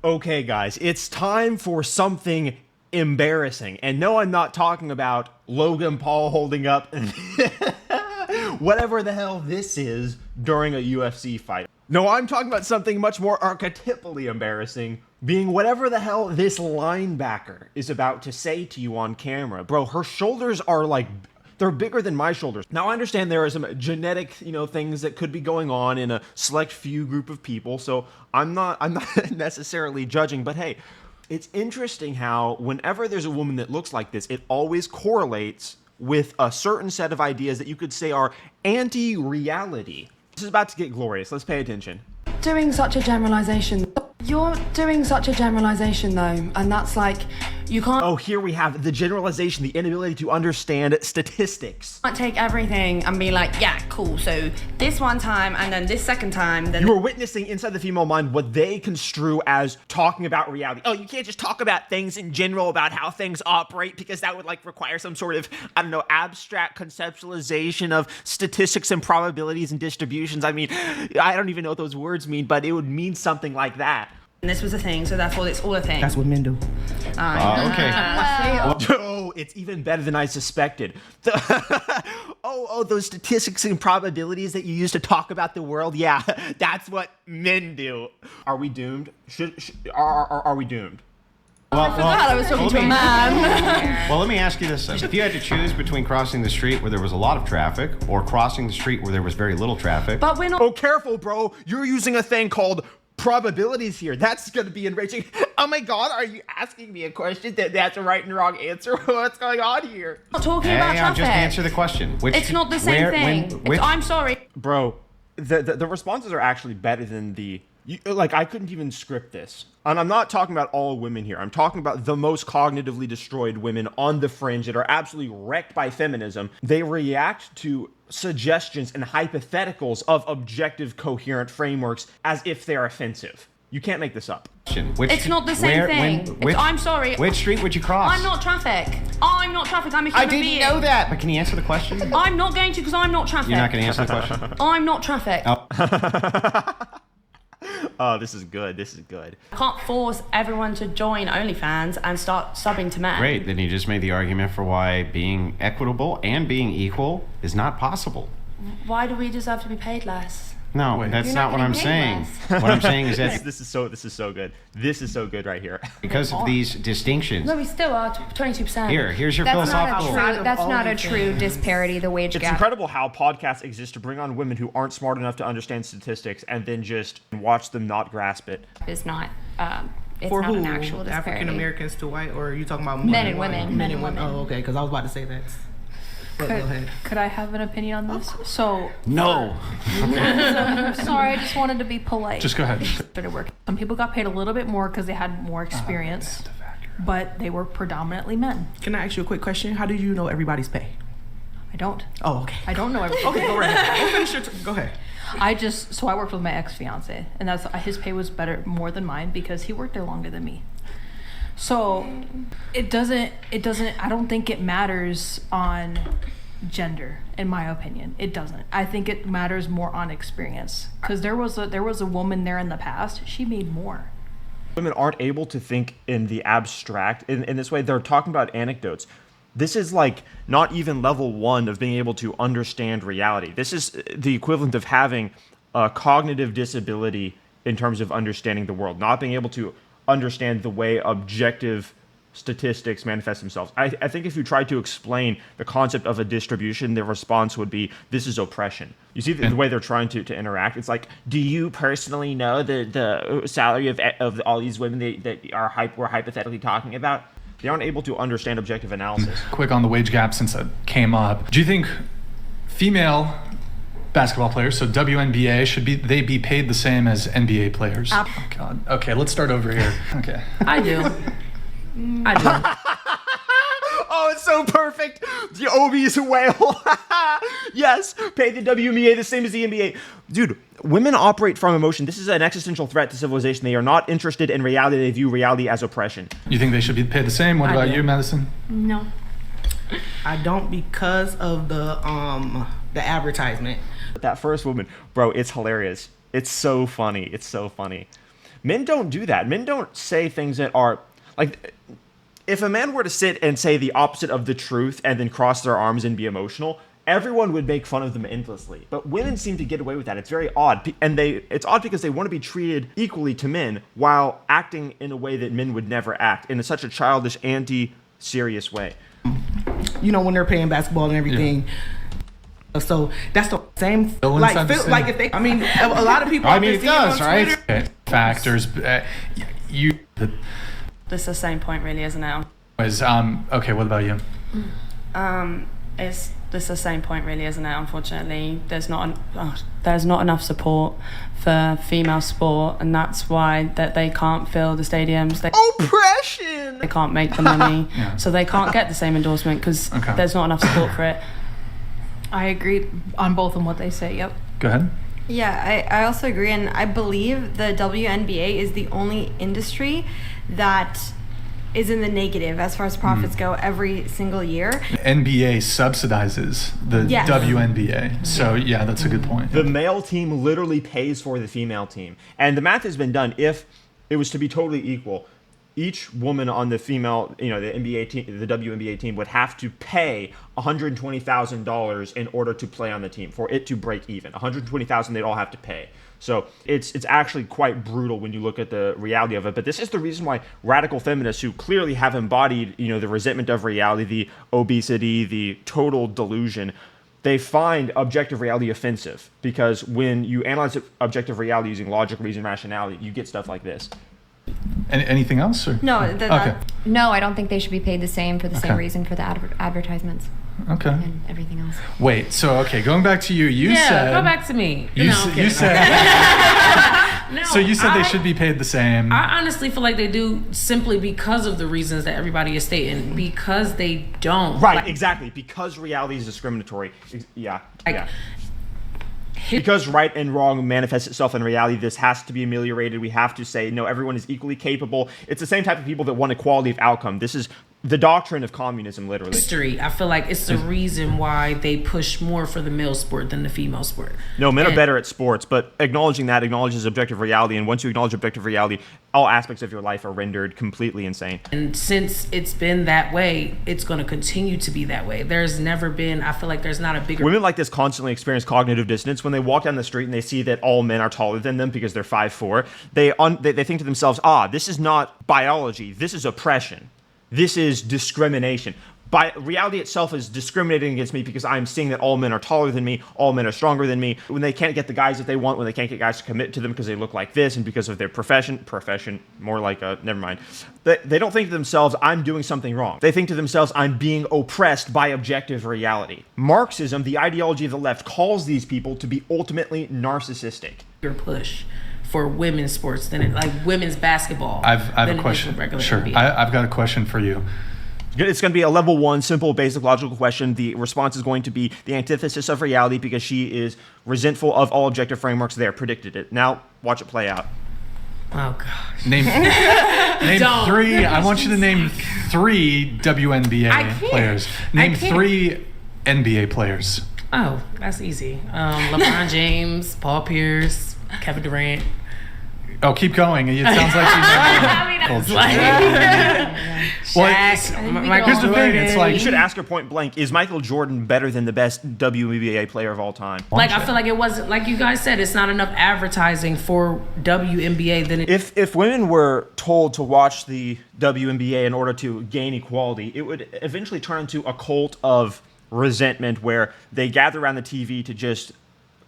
Okay, guys, it's time for something embarrassing. And no, I'm not talking about Logan Paul holding up whatever the hell this is during a UFC fight. No, I'm talking about something much more archetypally embarrassing, being whatever the hell this linebacker is about to say to you on camera. Bro, her shoulders are like... they're bigger than my shoulders. Now, I understand there are some genetic, things that could be going on in a select few group of people, so I'm not necessarily judging, but hey, it's interesting how whenever there's a woman that looks like this, it always correlates with a certain set of ideas that you could say are anti-reality. This is about to get glorious. Let's pay attention. Doing such a generalization. You're doing such a generalization, though, and that's like, you can't... Oh, here we have the generalization, the inability to understand statistics. Can't take everything and be like, yeah, cool, so this one time, and then this second time, then... You are witnessing inside the female mind what they construe as talking about reality. Oh, you can't just talk about things in general, about how things operate, because that would, require some sort of, abstract conceptualization of statistics and probabilities and distributions. I mean, I don't even know what those words mean, but it would mean something like that. And this was a thing, so therefore it's all a thing. That's what men do. Okay. Oh, it's even better than I suspected. Those statistics and probabilities that you use to talk about the world. Yeah, that's what men do. Are we doomed? Are we doomed? I forgot I was talking to a man. Well, let me ask you this. If you had to choose between crossing the street where there was a lot of traffic or crossing the street where there was very little traffic. But we're not... Oh, careful, bro. You're using a thing called probabilities here. That's going to be enraging. Oh my god, are you asking me a question that's a right and wrong answer? What's going on here? I'm not talking about traffic. Just answer the question. It's not the same thing. I'm sorry. Bro, the responses are actually better than I couldn't even script this. And I'm not talking about all women here. I'm talking about the most cognitively destroyed women on the fringe that are absolutely wrecked by feminism. They react to suggestions and hypotheticals of objective, coherent frameworks as if they're offensive. You can't make this up. It's not the same thing. I'm sorry. Which street would you cross? I'm not traffic. I'm a human being. I didn't know that, but can you answer the question? I'm not going to, because I'm not traffic. You're not going to answer the question? I'm not traffic. Oh. Oh, this is good. This is good. I can't force everyone to join OnlyFans and start subbing to men. Great. Then you just made the argument for why being equitable and being equal is not possible. Why do we deserve to be paid less? No, that's not what I'm saying. What I'm saying is that this is so good. This is so good right here. Because of these distinctions. No, we still are 22%. Here's your philosophical. That's not a true disparity, the wage gap. It's incredible how podcasts exist to bring on women who aren't smart enough to understand statistics and then just watch them not grasp it. It's not. It's For not who? an actual disparity. African Americans to white, or are you talking about men and women? Men and women. Oh, okay. Because I was about to say that. But go ahead. Could I have an opinion on this? So No. sorry, I just wanted to be polite. Just go ahead. Started work. Some people got paid a little bit more because they had more experience, but they were predominantly men. Can I ask you a quick question? How do you know everybody's pay? I don't. Oh, okay. I don't know everything. Okay, go right ahead. Go ahead. I worked with my ex-fiance, and his pay was more than mine because he worked there longer than me. So it doesn't, I don't think it matters on gender, in my opinion. It doesn't. I think it matters more on experience. Because there was a woman there in the past, she made more. Women aren't able to think in the abstract. In this way, they're talking about anecdotes. This is not even level 1 of being able to understand reality. This is the equivalent of having a cognitive disability in terms of understanding the world, not being able to understand the way objective statistics manifest themselves. I think if you try to explain the concept of a distribution, the response would be, this is oppression. You see the way they're trying to interact? It's like, do you personally know the salary of all these women that we're hypothetically talking about? They aren't able to understand objective analysis. Quick on the wage gap, since it came up. Do you think female basketball players, so WNBA, should they be paid the same as NBA players? Oh God. Okay, let's start over here. Okay. I do. Oh, it's so perfect. The Obi's whale. Yes, pay the WNBA the same as the NBA. Dude, women operate from emotion. This is an existential threat to civilization. They are not interested in reality. They view reality as oppression. You think they should be paid the same? What about you, Madison? No. I don't, because of the advertisement. That first woman, bro, it's hilarious. It's so funny. It's so funny. Men don't do that. Men don't say things that are like, if a man were to sit and say the opposite of the truth and then cross their arms and be emotional, everyone would make fun of them endlessly. But women seem to get away with that. It's very odd. And it's odd because they want to be treated equally to men while acting in a way that men would never act, in such a childish, anti-serious way. You know, when they're playing basketball and everything. So that's the same. Like if they, I mean, a lot of people. I mean, it does, right? Okay. Factors. That's the same point, really, isn't it? Okay, what about you? It's the same point, really, isn't it? Unfortunately, there's not enough support for female sport, and that's why they can't fill the stadiums. Oppression. They can't make the money, so they can't get the same endorsement because there's not enough support for it. I agree on both of what they say. Yep. Go ahead. Yeah, I also agree, and I believe the WNBA is the only industry that is in the negative as far as profits go every single year. NBA subsidizes the WNBA. So, yeah, that's a good point. The male team literally pays for the female team. And the math has been done. If it was to be totally equal, each woman on the female, the NBA team, the WNBA team would have to pay $120,000 in order to play on the team for it to break even. $120,000 they'd all have to pay. So it's actually quite brutal when you look at the reality of it. But this is the reason why radical feminists, who clearly have embodied, the resentment of reality, the obesity, the total delusion, they find objective reality offensive, because when you analyze objective reality using logic, reason, rationality, you get stuff like this. Anything else? Or? No. Okay. No, I don't think they should be paid the same for the same reason for the advertisements. Okay. And everything else. Wait, so, going back to you. You said... go back to me. You said... No, so you said they should be paid the same. I honestly feel like they do, simply because of the reasons that everybody is stating. Because they don't. Right, exactly. Because reality is discriminatory. Yeah. Because right and wrong manifests itself in reality, this has to be ameliorated. We have to say, no, everyone is equally capable. It's the same type of people that want equality of outcome. This is the doctrine of communism, literally. History. I feel like it's the reason why they push more for the male sport than the female sport. No, men are better at sports, but acknowledging that acknowledges objective reality. And once you acknowledge objective reality, all aspects of your life are rendered completely insane. And since it's been that way, it's going to continue to be that way. There's never been, I feel like there's not a bigger... Women like this constantly experience cognitive dissonance when they walk down the street and they see that all men are taller than them because they're 5'4". They think to themselves, this is not biology, this is oppression. This is discrimination. Reality itself is discriminating against me because I'm seeing that all men are taller than me, all men are stronger than me. When they can't get the guys that they want, when they can't get guys to commit to them because they look like this and because of their profession, more like never mind. They don't think to themselves, I'm doing something wrong. They think to themselves, I'm being oppressed by objective reality. Marxism, the ideology of the left, calls these people to be ultimately narcissistic. Your push for women's sports than women's basketball. I have a question. Sure. I've got a question for you. It's going to be a level 1, simple, basic, logical question. The response is going to be the antithesis of reality because she is resentful of all objective frameworks there, predicted it. Now, watch it play out. Oh, gosh. Name 3. I want you to name 3 WNBA players. Name 3 NBA players. Oh, that's easy. LeBron James, Paul Pierce, Kevin Durant. Oh, keep going. It sounds like Shaq, here's the thing. It's like you should ask her point blank: is Michael Jordan better than the best WNBA player of all time? I feel like it wasn't, like you guys said, it's not enough advertising for WNBA. If women were told to watch the WNBA in order to gain equality, it would eventually turn into a cult of resentment where they gather around the TV to just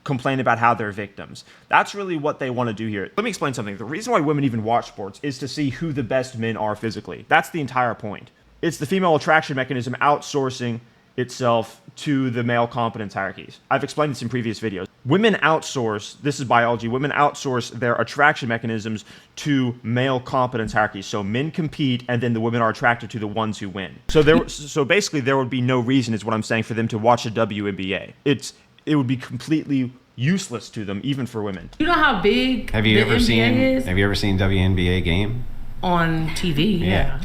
complain about how they're victims. That's really what they want to do here. Let me explain something. The reason why women even watch sports is to see who the best men are physically. That's the entire point. It's the female attraction mechanism outsourcing itself to the male competence hierarchies. I've explained this in previous videos. Women outsource, this is biology, women outsource their attraction mechanisms to male competence hierarchies. So men compete and then the women are attracted to the ones who win. So basically there would be no reason, is what I'm saying, for them to watch the WNBA. It would be completely useless to them, even for women. You know how big have you the ever NBA seen is? Have you ever seen WNBA game? on TV. Yeah,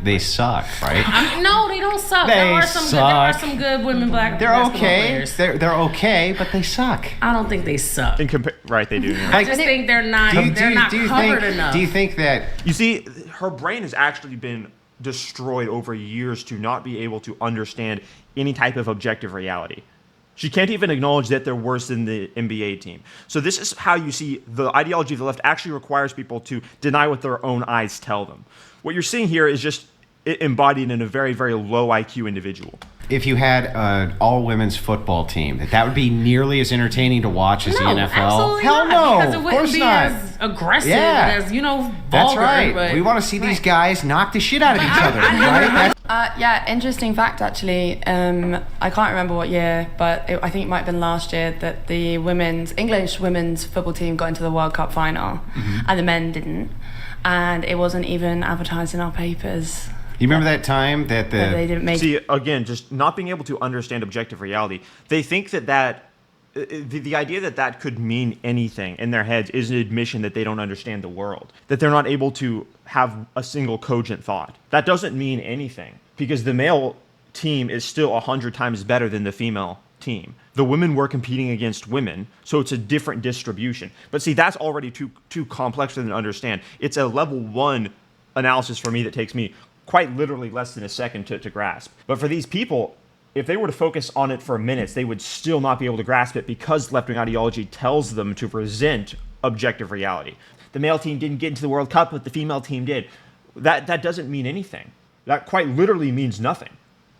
they suck, right? No, they don't suck. They There are suck. some good women black They're basketball okay. players. They're okay, but they suck. I don't think they suck. Right, they do. I just think they're not. They're not covered enough. Do you think that? You see, her brain has actually been destroyed over years to not be able to understand any type of objective reality. She can't even acknowledge that they're worse than the NBA team. So this is how you see the ideology of the left actually requires people to deny what their own eyes tell them. What you're seeing here is just embodied in a very, very low IQ individual. If you had an all-women's football team, that would be nearly as entertaining to watch as the NFL? Absolutely Hell not, no, because it of wouldn't course be not. as aggressive Yeah. as vulgar. That's right. But We want to see these guys knock the shit out of each other, right? Yeah, interesting fact actually. I can't remember what year, but I think it might have been last year that the English women's football team got into the World Cup final, and the men didn't, and it wasn't even advertised in our papers. You remember that time that they didn't make. See, again, just not being able to understand objective reality. They think that the idea that could mean anything in their heads is an admission that they don't understand the world, that they're not able to have a single cogent thought. That doesn't mean anything, because the male team is still 100 times better than the female team. The women were competing against women, so it's a different distribution. But see, that's already too complex for them to understand. It's a level 1 analysis for me that takes me quite literally less than a second to grasp. But for these people, if they were to focus on it for minutes, they would still not be able to grasp it because left-wing ideology tells them to present objective reality. The male team didn't get into the World Cup, but the female team did. That doesn't mean anything. That quite literally means nothing.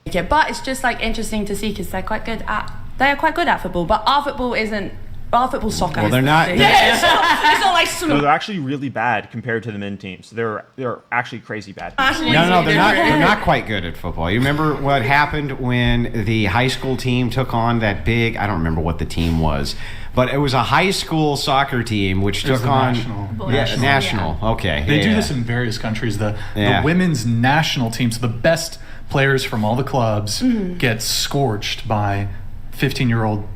Yeah, but it's just like interesting to see because they're quite good at football. But our football isn't. Our football's soccer. Well, they're not. Yeah, it's not like No, they're actually really bad compared to the men teams. They're actually crazy bad. No, they're not. They're not quite good at football. You remember what happened when the high school team took on that big? I don't remember what the team was, but it was a high school soccer team which took on national. Okay, They do this in various countries. The women's national teams, the best players from all the clubs, get scorched by 15-year-old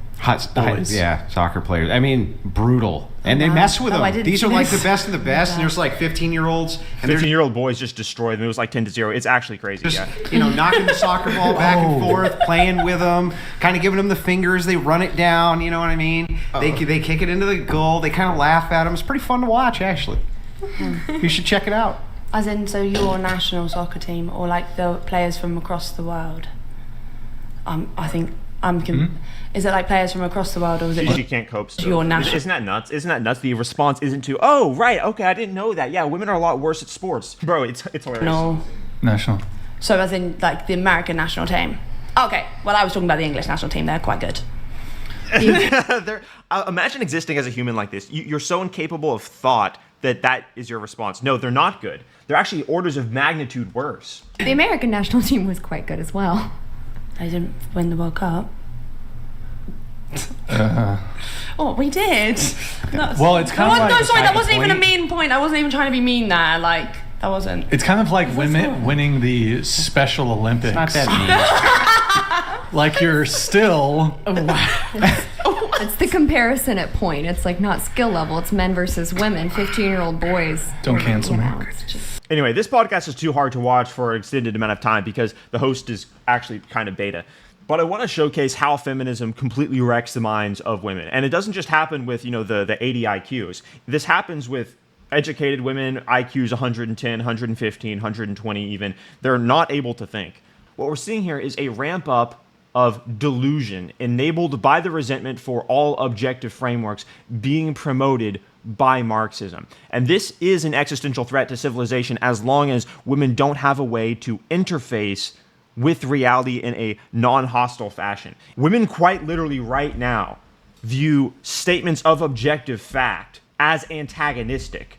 boys. Soccer players. I mean, brutal. And they mess with them. These are like the best of the best, and there's like 15-year-olds. And 15-year-old boys just destroy them. It was like 10-0. It's actually crazy. Just, knocking the soccer ball back and forth, playing with them, kind of giving them the fingers. They run it down. You know what I mean? They kick it into the goal. They kind of laugh at them. It's pretty fun to watch, actually. You should check it out. As in, so your national soccer team, or like the players from across the world? I think is it like players from across the world, or is it? She can't cope. Still. Your national. Isn't that nuts? Isn't that nuts? The response isn't to, oh right, okay, I didn't know that. Yeah, women are a lot worse at sports, bro. It's hilarious. No. National. So as in like the American national team. Okay. Well, I was talking about the English national team. They're quite good. Imagine existing as a human like this. You're so incapable of thought that is your response. No, they're not good. They're actually orders of magnitude worse. The American national team was quite good as well. They didn't win the World Cup. Oh, we did. Well, it's kind of like... No, sorry, that wasn't even a mean point. I wasn't even trying to be mean there. Like, that wasn't... It's kind of like women winning the Special Olympics. It's not that mean. Like you're still... It's the comparison at point. It's like not skill level. It's men versus women. 15-year-old boys. Don't cancel me. Anyway, this podcast is too hard to watch for an extended amount of time because the host is actually kind of beta. But I want to showcase how feminism completely wrecks the minds of women. And it doesn't just happen with, the 80 IQs. This happens with educated women, IQs 110, 115, 120 even. They're not able to think. What we're seeing here is a ramp up of delusion enabled by the resentment for all objective frameworks being promoted by Marxism. And this is an existential threat to civilization as long as women don't have a way to interface with reality in a non-hostile fashion. Women quite literally right now view statements of objective fact as antagonistic,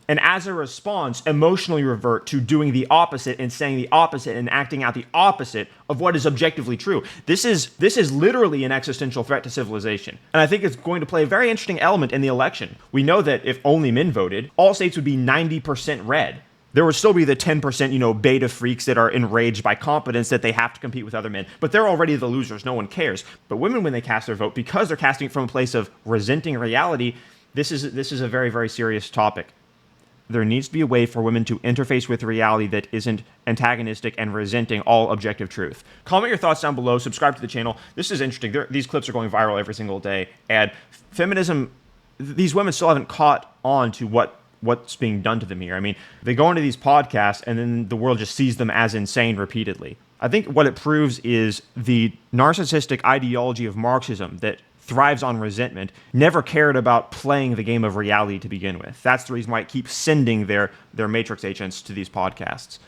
and as a response emotionally revert to doing the opposite and saying the opposite and acting out the opposite of what is objectively true. This is literally an existential threat to civilization. And I think it's going to play a very interesting element in the election. We know that if only men voted, all states would be 90% red. There would still be the 10%, beta freaks that are enraged by competence that they have to compete with other men. But they're already the losers. No one cares. But women, when they cast their vote, because they're casting it from a place of resenting reality, this is a very, very serious topic. there needs to be a way for women to interface with reality that isn't antagonistic and resenting all objective truth. Comment your thoughts down below. Subscribe to the channel. This is interesting. These clips are going viral every single day. And feminism, these women still haven't caught on to what's being done to them here. I mean, they go into these podcasts and then the world just sees them as insane repeatedly. I think what it proves is the narcissistic ideology of Marxism that thrives on resentment never cared about playing the game of reality to begin with. That's the reason why it keeps sending their Matrix agents to these podcasts.